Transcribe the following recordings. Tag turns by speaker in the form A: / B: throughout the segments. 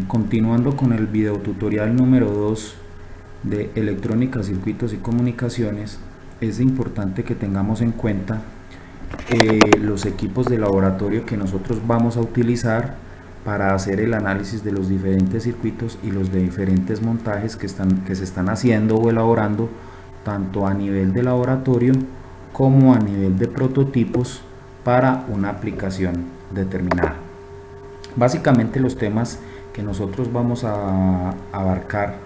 A: Continuando con el video tutorial número 2 de electrónica, circuitos y comunicaciones, es importante que tengamos en cuenta los equipos de laboratorio que nosotros vamos a utilizar para hacer el análisis de los diferentes circuitos y los de diferentes montajes que se están haciendo o elaborando, tanto a nivel de laboratorio como a nivel de prototipos para una aplicación determinada. Básicamente los temas que nosotros vamos a abarcar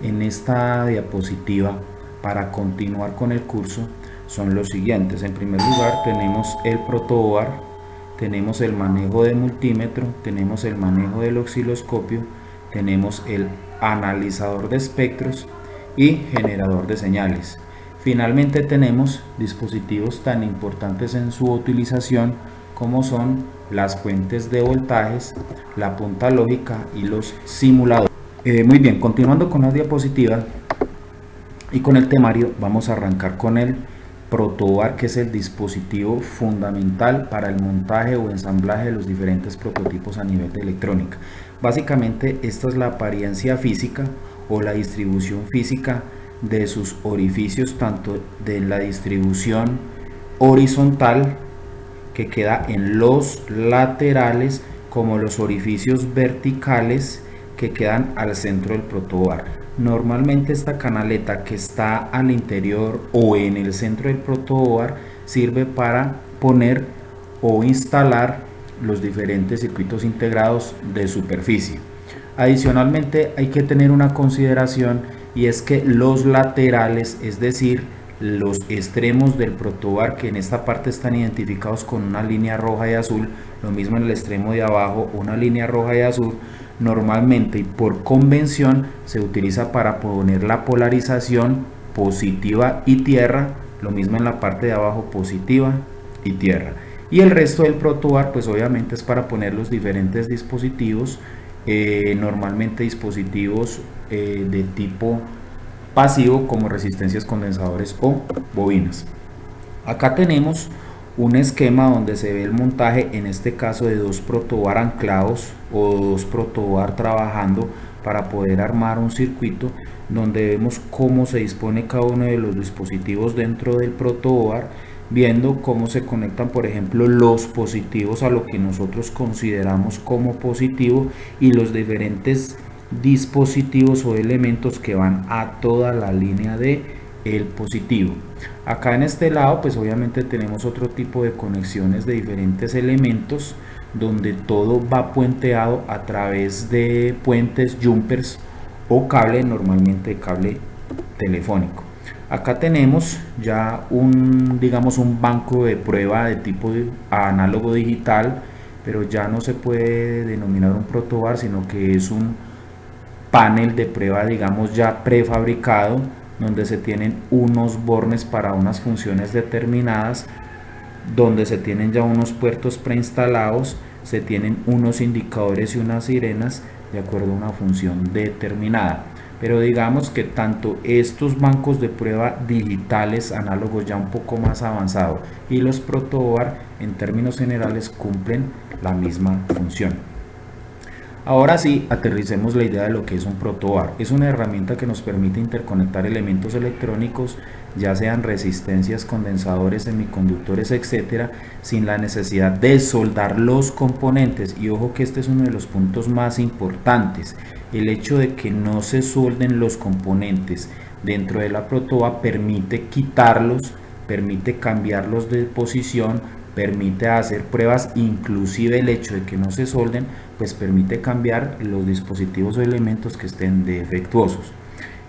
A: en esta diapositiva para continuar con el curso son los siguientes. En primer lugar tenemos el protoboard, tenemos el manejo de multímetro, tenemos el manejo del osciloscopio, tenemos el analizador de espectros y generador de señales. Finalmente tenemos dispositivos tan importantes en su utilización como son las fuentes de voltajes, la punta lógica y los simuladores. Muy bien, continuando con la diapositiva y con el temario, vamos a arrancar con el protoboard, que es el dispositivo fundamental para el montaje o ensamblaje de los diferentes prototipos a nivel de electrónica. Básicamente esta es la apariencia física o la distribución física de sus orificios, tanto de la distribución horizontal que queda en los laterales como los orificios verticales que quedan al centro del protoboard. Normalmente esta canaleta que está al interior o en el centro del protoboard sirve para poner o instalar los diferentes circuitos integrados de superficie. Adicionalmente hay que tener una consideración, y es que los laterales, es decir, los extremos del protoboard, que en esta parte están identificados con una línea roja y azul, lo mismo en el extremo de abajo, una línea roja y azul, normalmente y por convención se utiliza para poner la polarización positiva y tierra, lo mismo en la parte de abajo, positiva y tierra. Y el resto del protoboard pues obviamente es para poner los diferentes dispositivos, normalmente dispositivos de tipo pasivo, como resistencias, condensadores o bobinas. Acá tenemos un esquema donde se ve el montaje, en este caso de dos protoboard anclados o dos protoboard trabajando para poder armar un circuito, donde vemos cómo se dispone cada uno de los dispositivos dentro del protoboard, viendo cómo se conectan, por ejemplo, los positivos a lo que nosotros consideramos como positivo y los diferentes dispositivos o elementos que van a toda la línea de el positivo. Acá en este lado pues obviamente tenemos otro tipo de conexiones de diferentes elementos, donde todo va puenteado a través de puentes, jumpers o cable, normalmente cable telefónico. Acá tenemos ya un banco de prueba de tipo análogo digital, pero ya no se puede denominar un protoboard, sino que es un panel de prueba, digamos, ya prefabricado, donde se tienen unos bornes para unas funciones determinadas, donde se tienen ya unos puertos preinstalados, se tienen unos indicadores y unas sirenas de acuerdo a una función determinada. Pero digamos que tanto estos bancos de prueba digitales análogos ya un poco más avanzados y los protoboard en términos generales cumplen la misma función. Ahora sí, aterricemos la idea de lo que es un protoboard. Es una herramienta que nos permite interconectar elementos electrónicos, ya sean resistencias, condensadores, semiconductores, etcétera, sin la necesidad de soldar los componentes. Y ojo que este es uno de los puntos más importantes. El hecho de que no se solden los componentes dentro de la protoboard permite quitarlos, permite cambiarlos de posición, permite hacer pruebas, inclusive el hecho de que no se solden pues permite cambiar los dispositivos o elementos que estén defectuosos.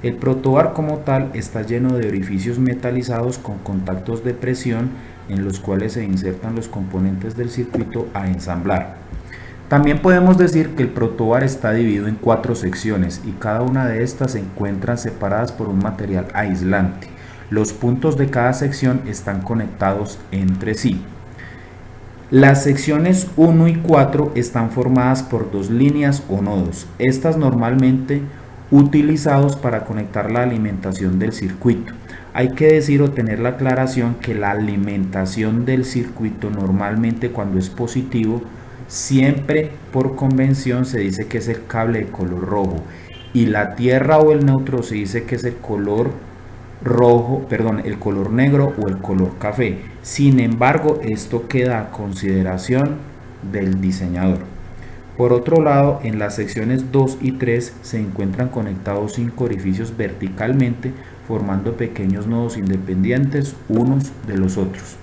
A: El protoboard como tal está lleno de orificios metalizados con contactos de presión en los cuales se insertan los componentes del circuito a ensamblar. También podemos decir que el protoboard está dividido en 4 secciones y cada una de estas se encuentran separadas por un material aislante, Los puntos de cada sección están conectados entre sí. Las secciones 1 y 4 están formadas por dos líneas o nodos. Estas normalmente utilizados para conectar la alimentación del circuito. Hay que decir o tener la aclaración que la alimentación del circuito normalmente cuando es positivo, siempre por convención se dice que es el cable de color rojo y la tierra o el neutro se dice que es el color rojo, perdón, el color negro o el color café. Sin embargo, esto queda a consideración del diseñador. Por otro lado, en las secciones 2 y 3 se encuentran conectados 5 orificios verticalmente, formando pequeños nodos independientes unos de los otros.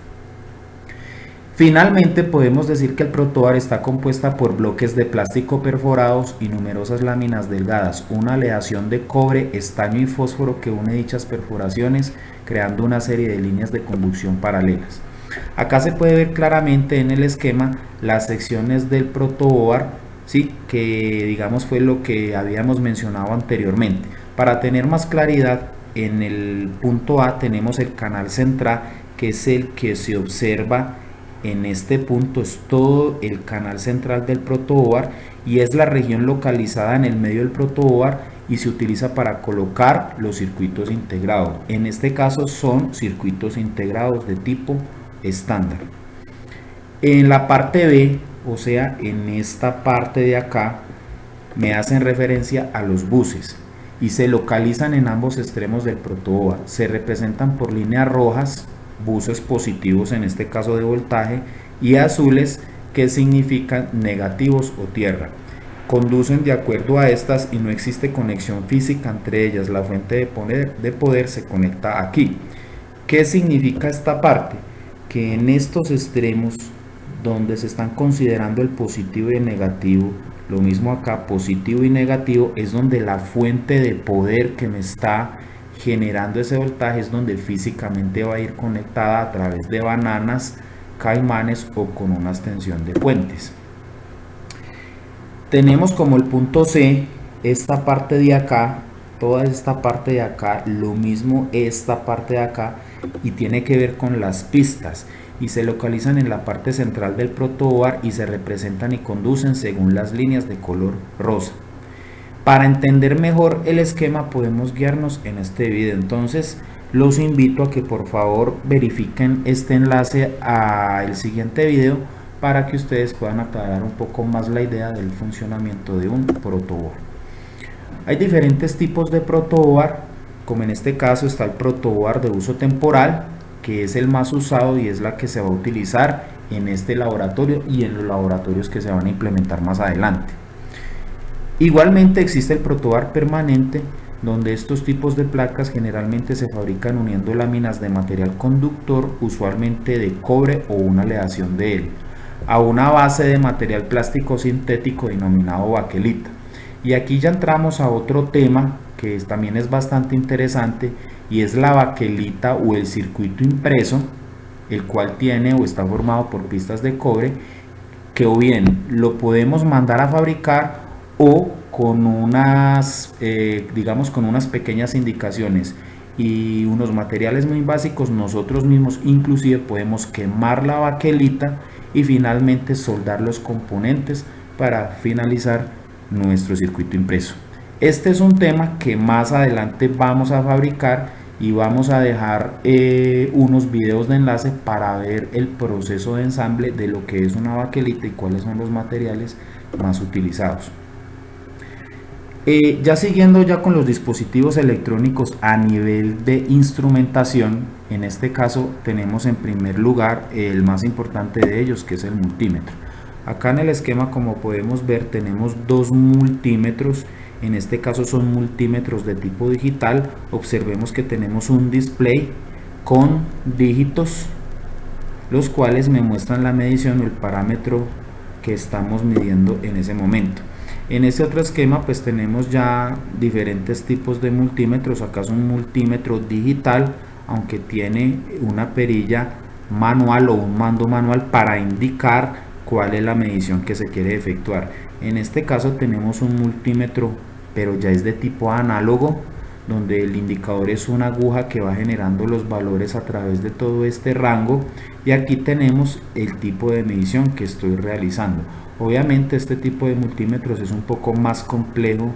A: Finalmente, podemos decir que el protoboard está compuesta por bloques de plástico perforados y numerosas láminas delgadas, una aleación de cobre, estaño y fósforo que une dichas perforaciones, creando una serie de líneas de conducción paralelas. Acá se puede ver claramente en el esquema las secciones del protoboard, ¿sí? Que digamos fue lo que habíamos mencionado anteriormente. Para tener más claridad, en el punto A tenemos el canal central, que es el que se observa en este punto, es todo el canal central del protoboard y es la región localizada en el medio del protoboard y se utiliza para colocar los circuitos integrados. En este caso son circuitos integrados de tipo estándar. En la parte B, o sea, en esta parte de acá, me hacen referencia a los buses y se localizan en ambos extremos del protoboard. Se representan por líneas rojas, buses positivos en este caso de voltaje, y azules que significan negativos o tierra. Conducen de acuerdo a estas y no existe conexión física entre ellas. La fuente de poder se conecta aquí. ¿Qué significa esta parte? Que en estos extremos donde se están considerando el positivo y el negativo, lo mismo acá, positivo y negativo, es donde la fuente de poder que me está generando ese voltaje es donde físicamente va a ir conectada a través de bananas, caimanes o con una extensión de puentes. Tenemos como el punto C esta parte de acá, toda esta parte de acá, lo mismo esta parte de acá, y tiene que ver con las pistas y se localizan en la parte central del protoboard y se representan y conducen según las líneas de color rosa. Para entender mejor el esquema podemos guiarnos en este video. Entonces los invito a que por favor verifiquen este enlace al siguiente video para que ustedes puedan aclarar un poco más la idea del funcionamiento de un protoboard. Hay diferentes tipos de protoboard, como en este caso está el protoboard de uso temporal, que es el más usado y es la que se va a utilizar en este laboratorio y en los laboratorios que se van a implementar más adelante. Igualmente existe el protoboard permanente, donde estos tipos de placas generalmente se fabrican uniendo láminas de material conductor, usualmente de cobre o una aleación de él, a una base de material plástico sintético denominado baquelita. Y aquí ya entramos a otro tema que también es bastante interesante, y es la baquelita o el circuito impreso, el cual tiene o está formado por pistas de cobre, que o bien lo podemos mandar a fabricar o con unas digamos con unas pequeñas indicaciones y unos materiales muy básicos, nosotros mismos inclusive podemos quemar la baquelita y finalmente soldar los componentes para finalizar nuestro circuito impreso. Este es un tema que más adelante vamos a fabricar y vamos a dejar unos videos de enlace para ver el proceso de ensamble de lo que es una baquelita y cuáles son los materiales más utilizados. Ya siguiendo ya con los dispositivos electrónicos a nivel de instrumentación, en este caso tenemos en primer lugar el más importante de ellos, que es el multímetro. Acá en el esquema, como podemos ver, tenemos dos multímetros. En este caso son multímetros de tipo digital. Observemos que tenemos un display con dígitos, los cuales me muestran la medición o el parámetro que estamos midiendo en ese momento. En este otro esquema pues tenemos ya diferentes tipos de multímetros. Acá es un multímetro digital, aunque tiene una perilla manual o un mando manual para indicar cuál es la medición que se quiere efectuar. En este caso tenemos un multímetro, pero ya es de tipo análogo, donde el indicador es una aguja que va generando los valores a través de todo este rango, y aquí tenemos el tipo de medición que estoy realizando. Obviamente este tipo de multímetros es un poco más complejo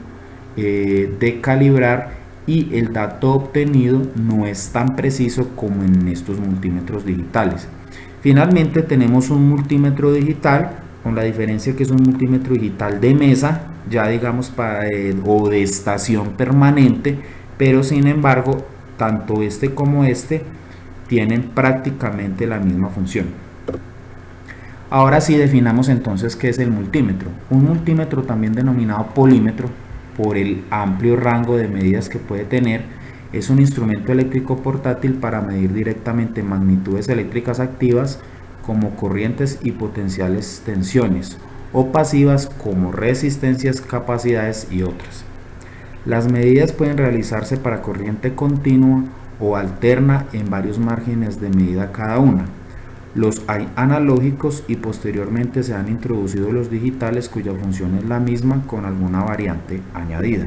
A: de calibrar, y el dato obtenido no es tan preciso como en estos multímetros digitales. Finalmente tenemos un multímetro digital, con la diferencia que es un multímetro digital de mesa, ya digamos o de estación permanente, pero sin embargo tanto este como este tienen prácticamente la misma función. Ahora sí definamos entonces qué es el multímetro. Un multímetro, también denominado polímetro por el amplio rango de medidas que puede tener, es un instrumento eléctrico portátil para medir directamente magnitudes eléctricas activas como corrientes y potenciales tensiones, o pasivas como resistencias, capacidades y otras. Las medidas pueden realizarse para corriente continua o alterna en varios márgenes de medida cada una. Los hay analógicos y posteriormente se han introducido los digitales, cuya función es la misma con alguna variante añadida.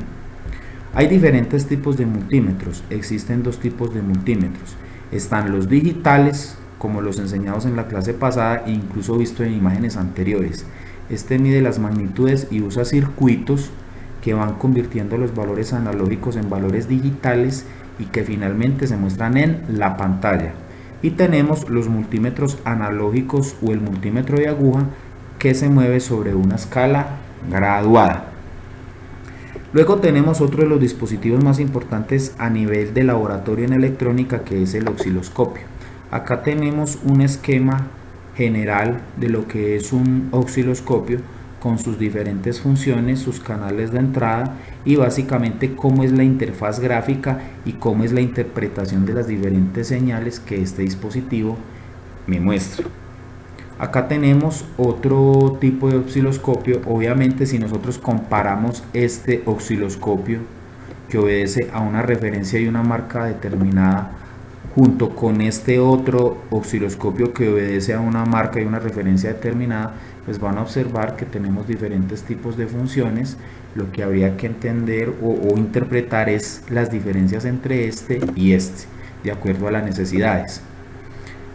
A: Hay diferentes tipos de multímetros. Existen dos tipos de multímetros. Están los digitales, como los enseñados en la clase pasada e incluso visto en imágenes anteriores. Este mide las magnitudes y usa circuitos que van convirtiendo los valores analógicos en valores digitales y que finalmente se muestran en la pantalla. Y tenemos los multímetros analógicos o el multímetro de aguja, que se mueve sobre una escala graduada. Luego tenemos otro de los dispositivos más importantes a nivel de laboratorio en electrónica, que es el osciloscopio. Acá tenemos un esquema general de lo que es un osciloscopio, con sus diferentes funciones, sus canales de entrada y básicamente cómo es la interfaz gráfica y cómo es la interpretación de las diferentes señales que este dispositivo me muestra. Acá tenemos otro tipo de osciloscopio. Obviamente, si nosotros comparamos este osciloscopio, que obedece a una referencia y una marca determinada, junto con este otro osciloscopio que obedece a una marca y una referencia determinada, pues van a observar que tenemos diferentes tipos de funciones. Lo que habría que entender o interpretar es las diferencias entre este y este, de acuerdo a las necesidades.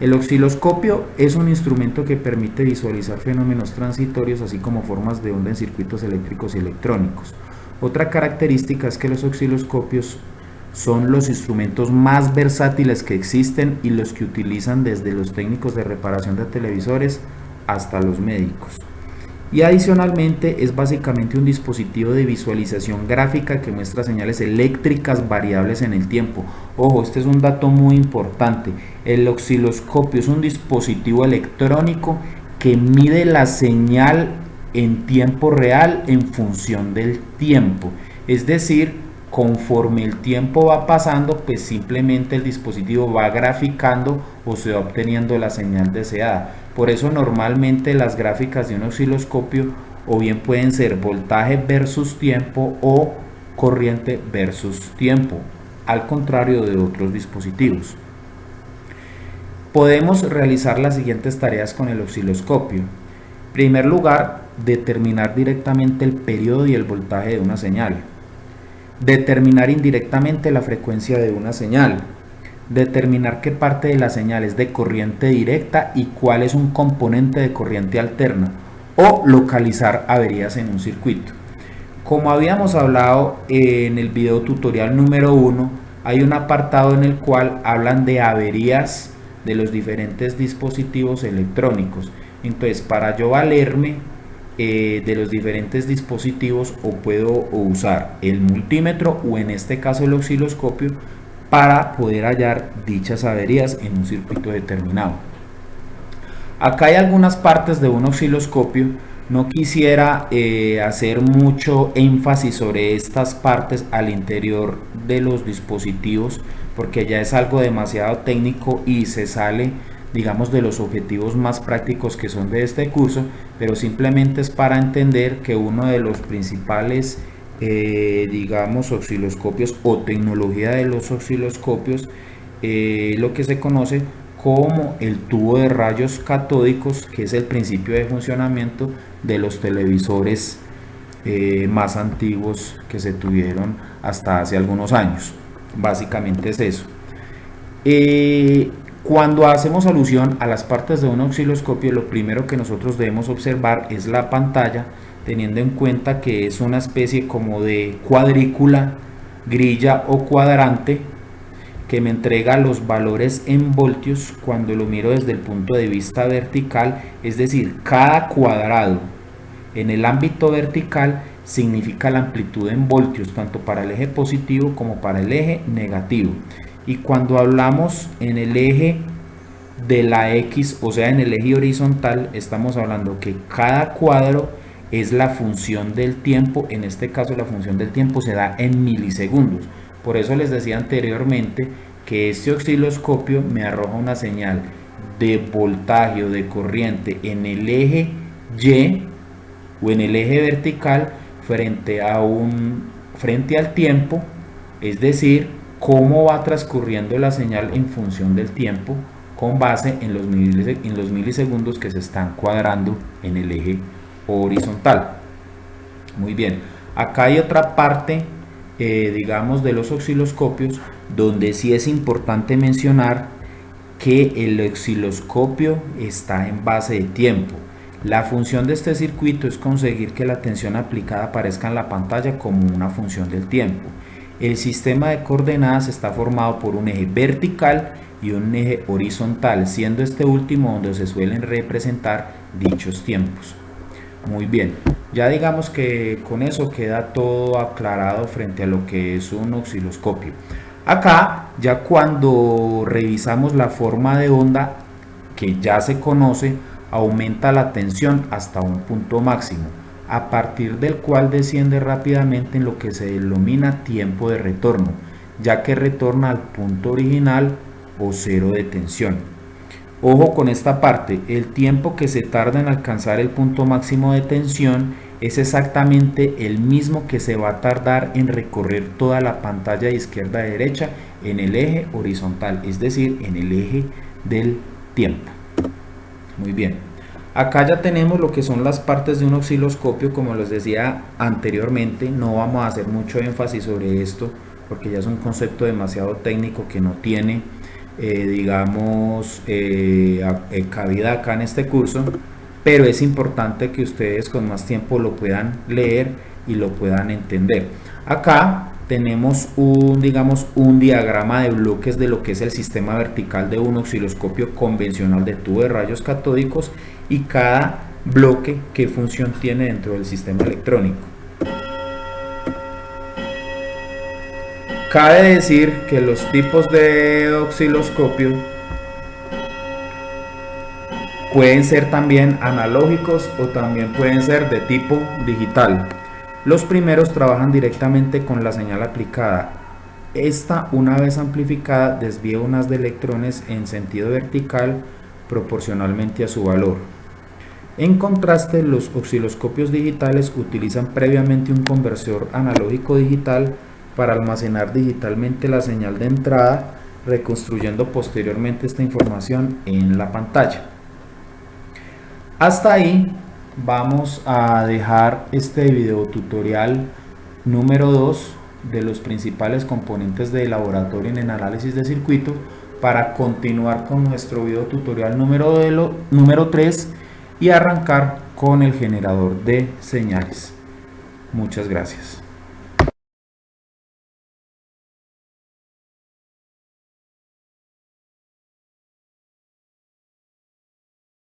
A: El osciloscopio es un instrumento que permite visualizar fenómenos transitorios, así como formas de onda en circuitos eléctricos y electrónicos. Otra característica es que los osciloscopios son los instrumentos más versátiles que existen y los que utilizan desde los técnicos de reparación de televisores hasta los médicos. Y adicionalmente es básicamente un dispositivo de visualización gráfica que muestra señales eléctricas variables en el tiempo. Ojo, este es un dato muy importante. El osciloscopio es un dispositivo electrónico que mide la señal en tiempo real en función del tiempo. Es decir, conforme el tiempo va pasando, pues simplemente el dispositivo va graficando o se va obteniendo la señal deseada. Por eso normalmente las gráficas de un osciloscopio o bien pueden ser voltaje versus tiempo o corriente versus tiempo, al contrario de otros dispositivos. Podemos realizar las siguientes tareas con el osciloscopio. En primer lugar, determinar directamente el periodo y el voltaje de una señal. Determinar indirectamente la frecuencia de una señal. Determinar qué parte de la señal es de corriente directa y cuál es un componente de corriente alterna, o localizar averías en un circuito. Como habíamos hablado en el video tutorial número 1, hay un apartado en el cual hablan de averías de los diferentes dispositivos electrónicos. Entonces, para yo valerme de los diferentes dispositivos, o puedo usar el multímetro o en este caso el osciloscopio para poder hallar dichas averías en un circuito determinado. Acá hay algunas partes de un osciloscopio. No quisiera hacer mucho énfasis sobre estas partes al interior de los dispositivos, porque ya es algo demasiado técnico y se sale, digamos, de los objetivos más prácticos que son de este curso, pero simplemente es para entender que uno de los principales digamos osciloscopios o tecnología de los osciloscopios, lo que se conoce como el tubo de rayos catódicos, que es el principio de funcionamiento de los televisores más antiguos que se tuvieron hasta hace algunos años. Básicamente es eso. Cuando hacemos alusión a las partes de un osciloscopio, lo primero que nosotros debemos observar es la pantalla, teniendo en cuenta que es una especie como de cuadrícula, grilla o cuadrante que me entrega los valores en voltios cuando lo miro desde el punto de vista vertical, es decir, cada cuadrado en el ámbito vertical significa la amplitud en voltios, tanto para el eje positivo como para el eje negativo. Y cuando hablamos en el eje de la X, o sea en el eje horizontal, estamos hablando que cada cuadro es la función del tiempo. En este caso la función del tiempo se da en milisegundos. Por eso les decía anteriormente que este osciloscopio me arroja una señal de voltaje o de corriente en el eje Y o en el eje vertical frente al tiempo, es decir, cómo va transcurriendo la señal en función del tiempo con base en los milisegundos que se están cuadrando en el eje horizontal. Muy bien, acá hay otra parte digamos de los osciloscopios donde sí es importante mencionar que el osciloscopio está en base de tiempo. La función de este circuito es conseguir que la tensión aplicada aparezca en la pantalla como una función del tiempo. El sistema de coordenadas está formado por un eje vertical y un eje horizontal, siendo este último donde se suelen representar dichos tiempos. Muy bien, ya digamos que con eso queda todo aclarado frente a lo que es un osciloscopio. Acá, ya cuando revisamos la forma de onda que ya se conoce, aumenta la tensión hasta un punto máximo, a partir del cual desciende rápidamente en lo que se denomina tiempo de retorno, ya que retorna al punto original o cero de tensión. Ojo con esta parte, el tiempo que se tarda en alcanzar el punto máximo de tensión es exactamente el mismo que se va a tardar en recorrer toda la pantalla de izquierda a derecha en el eje horizontal, es decir, en el eje del tiempo. Muy bien, acá ya tenemos lo que son las partes de un osciloscopio. Como les decía anteriormente, no vamos a hacer mucho énfasis sobre esto porque ya es un concepto demasiado técnico que no tiene cabida acá en este curso, pero es importante que ustedes con más tiempo lo puedan leer y lo puedan entender. Acá tenemos un diagrama de bloques de lo que es el sistema vertical de un osciloscopio convencional de tubo de rayos catódicos y cada bloque qué función tiene dentro del sistema electrónico. Cabe decir que los tipos de osciloscopio pueden ser también analógicos o también pueden ser de tipo digital. Los primeros trabajan directamente con la señal aplicada. Esta, una vez amplificada, desvía un haz de electrones en sentido vertical proporcionalmente a su valor. En contraste, los osciloscopios digitales utilizan previamente un conversor analógico digital para almacenar digitalmente la señal de entrada, reconstruyendo posteriormente esta información en la pantalla. Hasta ahí vamos a dejar este video tutorial número 2 de los principales componentes de laboratorio en el análisis de circuitos, para continuar con nuestro video tutorial número 3 y arrancar con el generador de señales. Muchas gracias.